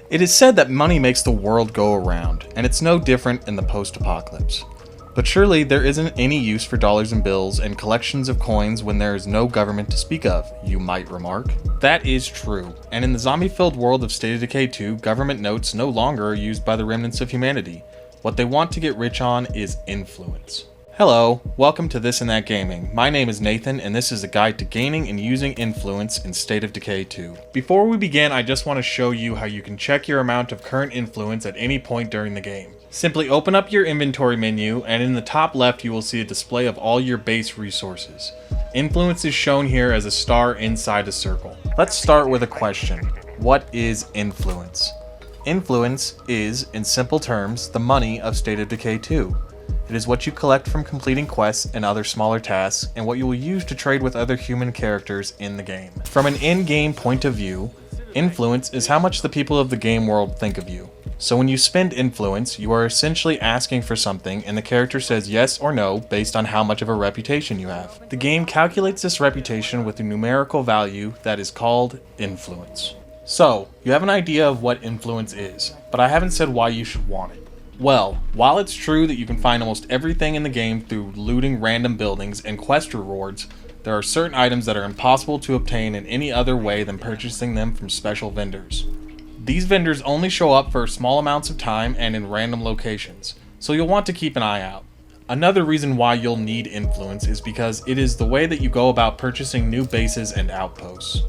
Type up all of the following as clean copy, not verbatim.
It is said that money makes the world go around, and it's no different in the post-apocalypse. But surely there isn't any use for dollars and bills and collections of coins when there is no government to speak of, you might remark. That is true, and in the zombie-filled world of State of Decay 2, government notes no longer are used by the remnants of humanity. What they want to get rich on is influence. Hello, welcome to This and That Gaming. My name is Nathan, and this is a guide to gaining and using influence in State of Decay 2. Before we begin, I just want to show you how you can check your amount of current influence at any point during the game. Simply open up your inventory menu, and in the top left you will see a display of all your base resources. Influence is shown here as a star inside a circle. Let's start with a question. What is influence? Influence is, in simple terms, the money of State of Decay 2. It is what you collect from completing quests and other smaller tasks, and what you will use to trade with other human characters in the game. From an in-game point of view, influence is how much the people of the game world think of you. So when you spend influence, you are essentially asking for something, and the character says yes or no based on how much of a reputation you have. The game calculates this reputation with a numerical value that is called influence. So, you have an idea of what influence is, but I haven't said why you should want it. Well, while it's true that you can find almost everything in the game through looting random buildings and quest rewards, there are certain items that are impossible to obtain in any other way than purchasing them from special vendors. These vendors only show up for small amounts of time and in random locations, so you'll want to keep an eye out. Another reason why you'll need influence is because it is the way that you go about purchasing new bases and outposts.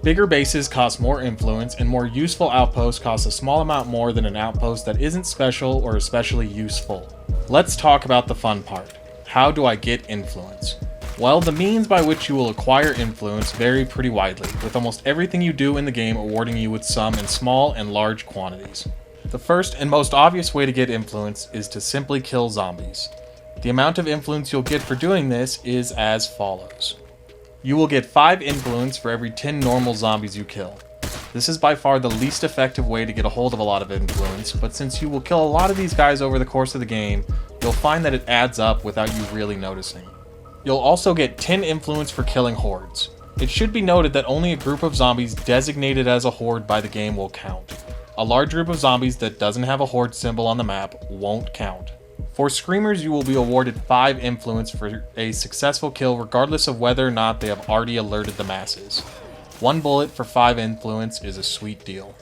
Bigger bases cost more influence, and more useful outposts cost a small amount more than an outpost that isn't special or especially useful. Let's talk about the fun part. How do I get influence? Well, the means by which you will acquire influence vary pretty widely, with almost everything you do in the game awarding you with some in small and large quantities. The first and most obvious way to get influence is to simply kill zombies. The amount of influence you'll get for doing this is as follows. You will get 5 influence for every 10 normal zombies you kill. This is by far the least effective way to get a hold of a lot of influence, but since you will kill a lot of these guys over the course of the game, you'll find that it adds up without you really noticing. You'll also get 10 influence for killing hordes. It should be noted that only a group of zombies designated as a horde by the game will count. A large group of zombies that doesn't have a horde symbol on the map won't count. For screamers, you will be awarded 5 influence for a successful kill regardless of whether or not they have already alerted the masses. 1 bullet for 5 influence is a sweet deal.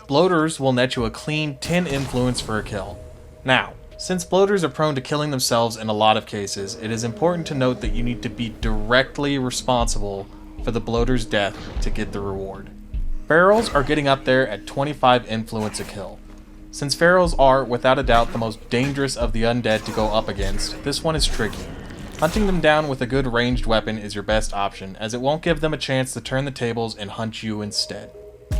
Bloaters will net you a clean 10 influence for a kill. Now, since bloaters are prone to killing themselves in a lot of cases, it is important to note that you need to be directly responsible for the bloater's death to get the reward. Ferals are getting up there at 25 influence a kill. Since ferals are, without a doubt, the most dangerous of the undead to go up against, this one is tricky. Hunting them down with a good ranged weapon is your best option, as it won't give them a chance to turn the tables and hunt you instead.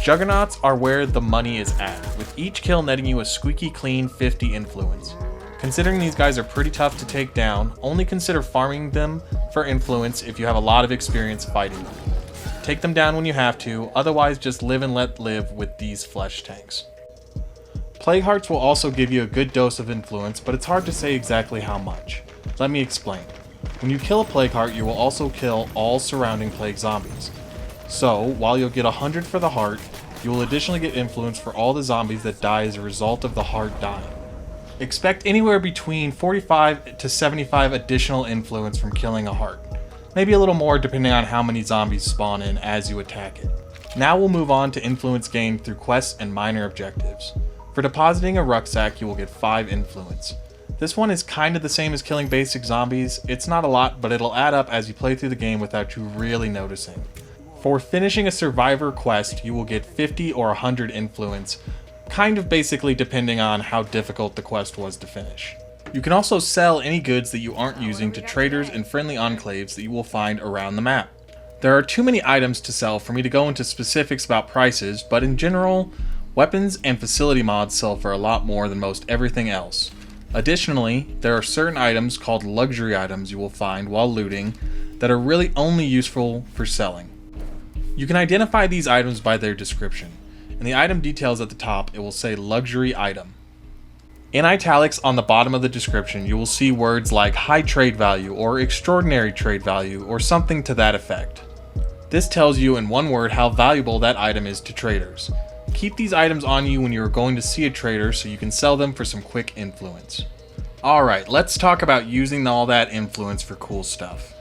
Juggernauts are where the money is at, with each kill netting you a squeaky clean 50 influence. Considering these guys are pretty tough to take down, only consider farming them for influence if you have a lot of experience fighting them. Take them down when you have to, otherwise just live and let live with these flesh tanks. Plague Hearts will also give you a good dose of influence, but it's hard to say exactly how much. Let me explain. When you kill a Plague Heart, you will also kill all surrounding Plague Zombies. So, while you'll get 100 for the heart, you will additionally get influence for all the zombies that die as a result of the heart dying. Expect anywhere between 45 to 75 additional influence from killing a heart. Maybe a little more depending on how many zombies spawn in as you attack it. Now we'll move on to influence gained through quests and minor objectives. For depositing a rucksack, you will get 5 influence. This one is kind of the same as killing basic zombies. It's not a lot, but it'll add up as you play through the game without you really noticing. For finishing a survivor quest, you will get 50 or 100 influence, kind of basically depending on how difficult the quest was to finish. You can also sell any goods that you aren't using to traders and friendly enclaves that you will find around the map. There are too many items to sell for me to go into specifics about prices, but in general, weapons and facility mods sell for a lot more than most everything else. Additionally, there are certain items called luxury items you will find while looting that are really only useful for selling. You can identify these items by their description. In the item details at the top, it will say luxury item. In italics on the bottom of the description, you will see words like high trade value or extraordinary trade value or something to that effect. This tells you in one word how valuable that item is to traders. Keep these items on you when you are going to see a trader so you can sell them for some quick influence. Alright, let's talk about using all that influence for cool stuff.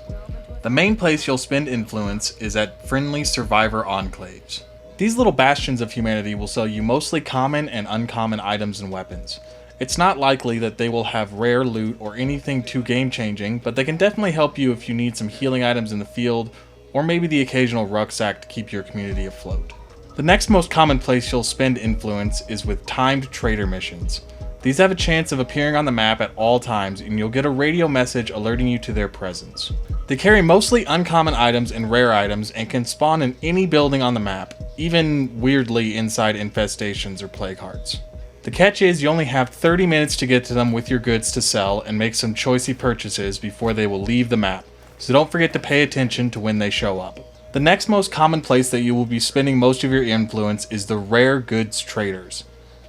The main place you'll spend influence is at friendly survivor enclaves. These little bastions of humanity will sell you mostly common and uncommon items and weapons. It's not likely that they will have rare loot or anything too game-changing, but they can definitely help you if you need some healing items in the field, or maybe the occasional rucksack to keep your community afloat. The next most common place you'll spend influence is with timed trader missions. These have a chance of appearing on the map at all times, and you'll get a radio message alerting you to their presence. They carry mostly uncommon items and rare items and can spawn in any building on the map, even weirdly inside infestations or plague hearts. The catch is you only have 30 minutes to get to them with your goods to sell and make some choicey purchases before they will leave the map, so don't forget to pay attention to when they show up. The next most common place that you will be spending most of your influence is the rare goods traders.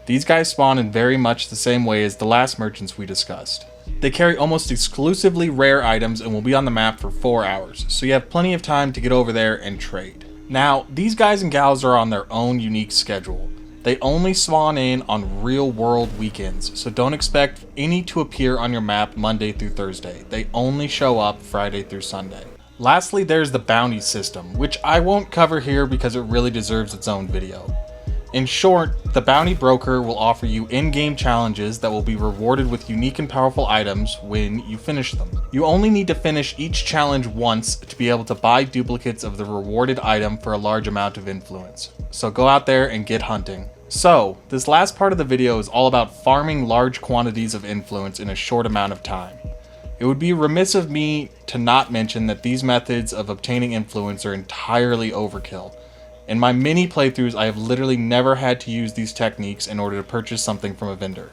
These guys spawn in very much the same way as the last merchants we discussed. They carry almost exclusively rare items and will be on the map for 4 hours, so you have plenty of time to get over there and trade. Now, these guys and gals are on their own unique schedule. They only spawn in on real world weekends, so don't expect any to appear on your map Monday through Thursday. They only show up Friday through Sunday. Lastly, there's the bounty system, which I won't cover here because it really deserves its own video. In short, the bounty broker will offer you in-game challenges that will be rewarded with unique and powerful items when you finish them. You only need to finish each challenge once to be able to buy duplicates of the rewarded item for a large amount of influence. So go out there and get hunting. So, this last part of the video is all about farming large quantities of influence in a short amount of time. It would be remiss of me to not mention that these methods of obtaining influence are entirely overkill. In my many playthroughs, I have literally never had to use these techniques in order to purchase something from a vendor.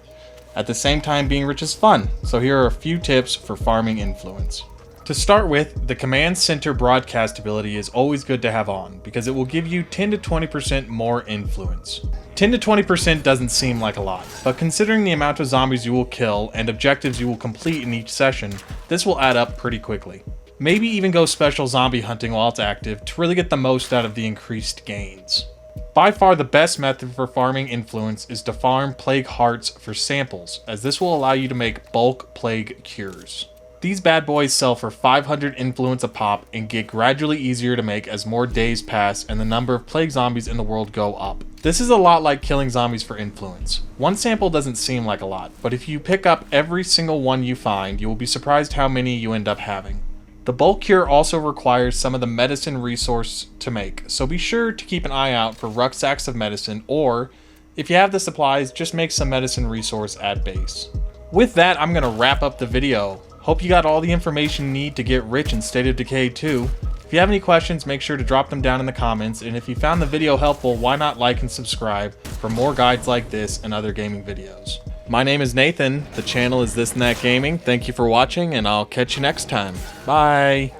At the same time, being rich is fun, so here are a few tips for farming influence. To start with, the command center broadcast ability is always good to have on, because it will give you 10 to 20% more influence. 10 to 20% doesn't seem like a lot, but considering the amount of zombies you will kill and objectives you will complete in each session, this will add up pretty quickly. Maybe even go special zombie hunting while it's active to really get the most out of the increased gains. By far the best method for farming influence is to farm plague hearts for samples, as this will allow you to make bulk plague cures. These bad boys sell for 500 influence a pop and get gradually easier to make as more days pass and the number of plague zombies in the world go up. This is a lot like killing zombies for influence. One sample doesn't seem like a lot, but if you pick up every single one you find, you will be surprised how many you end up having. The bulk cure also requires some of the medicine resource to make, so be sure to keep an eye out for rucksacks of medicine, or if you have the supplies, just make some medicine resource at base. With that, I'm going to wrap up the video. Hope you got all the information you need to get rich in State of Decay 2. If you have any questions, make sure to drop them down in the comments, and if you found the video helpful, why not like and subscribe for more guides like this and other gaming videos. My name is Nathan, the channel is This and That Gaming. Thank you for watching, and I'll catch you next time. Bye!